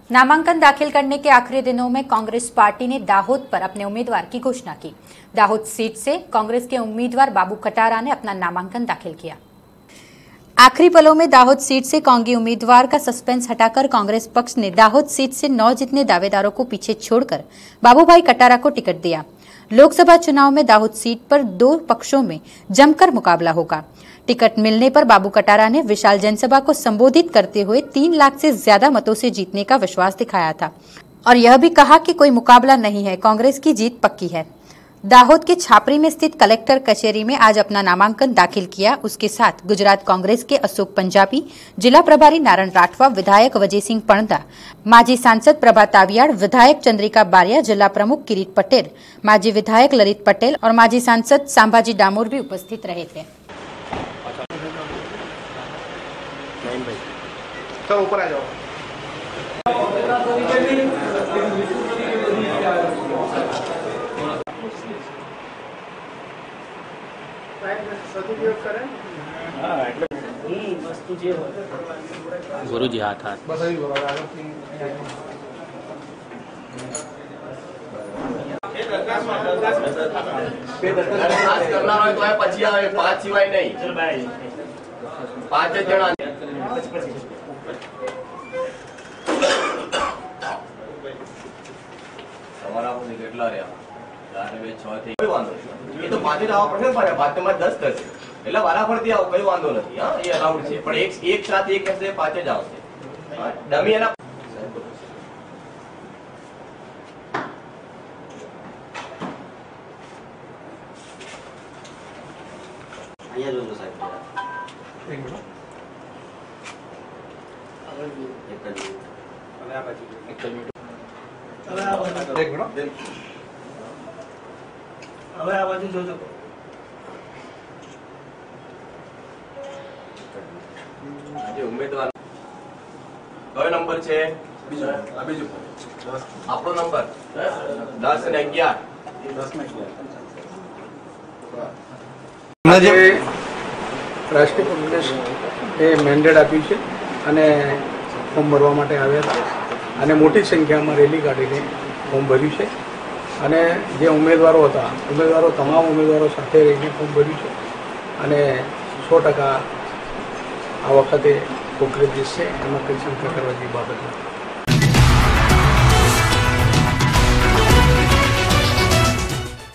नामांकन दाखिल करने के आखिरी दिनों में कांग्रेस पार्टी ने दाहोद पर अपने उम्मीदवार की घोषणा की। दाहोद सीट से कांग्रेस के उम्मीदवार बाबू कटारा ने अपना नामांकन दाखिल किया। आखिरी पलों में दाहोद सीट से कांग्रेस उम्मीदवार का सस्पेंस हटाकर कांग्रेस पक्ष ने दाहोद सीट से 9 जितने दावेदारों को पीछे छोड़कर बाबूभाई कटारा को टिकट दिया। लोकसभा चुनाव में दाहोद सीट पर 2 पक्षों में जमकर मुकाबला होगा। टिकट मिलने पर बाबू कटारा ने विशाल जनसभा को संबोधित करते हुए 3 लाख से ज्यादा मतों से जीतने का विश्वास दिखाया था और यह भी कहा कि कोई मुकाबला नहीं है, कांग्रेस की जीत पक्की है। दाहोद के छापरी में स्थित कलेक्टर कचहरी में आज अपना नामांकन दाखिल किया। उसके साथ गुजरात कांग्रेस के अशोक पंजाबी, जिला प्रभारी नारायण राठवा, विधायक वजय सिंह पणदा, माजी सांसद प्रभा तावियाड़, विधायक चंद्रिका बारिया, जिला प्रमुख किरीट पटेल, माजी विधायक ललित पटेल और माजी सांसद संभाजी डामोर भी उपस्थित रहे थे। सर ऊपर आ जाओ। गुरुजी हाथ हाथ बस अभी करना तो है पची आवे 5 सिवाय नहीं। चल भाई 5 जणा તમારા મને કેટલા રહ્યા 4 2 6 થી કોઈ વાંધો નથી। એ તો પાછી આવવા પડશે ને, પાછળમાં 10 થશે એટલે વારાફરતી આવો, કોઈ વાંધો નથી। હા, એ અલાઉડ છે, પણ એક સાથે એક હશે, પાછે જ આવશે ડમી એના। અહીંયા જોજો સાહેબ, એક મિનિટ હવે આ બાજુ જોજો। આજે ઉમેદવાર કયો નંબર છે? બીજો। આપણો નંબર 10 અને 11। રાષ્ટ્રીય કોંગ્રેસ એ મેન્ડેટ આપ્યું છે અને ફોર્મ ભરવા માટે આવ્યા હતા અને મોટી સંખ્યામાં રેલી કાઢીને ફોર્મ ભર્યું છે અને જે ઉમેદવારો હતા, તમામ ઉમેદવારો સાથે રહીને ફોર્મ ભર્યું છે અને 100% આ વખતે કોંગ્રેસ જીતશે, એમાં કંઈ શંકા કરવા જેવી બાબત નથી।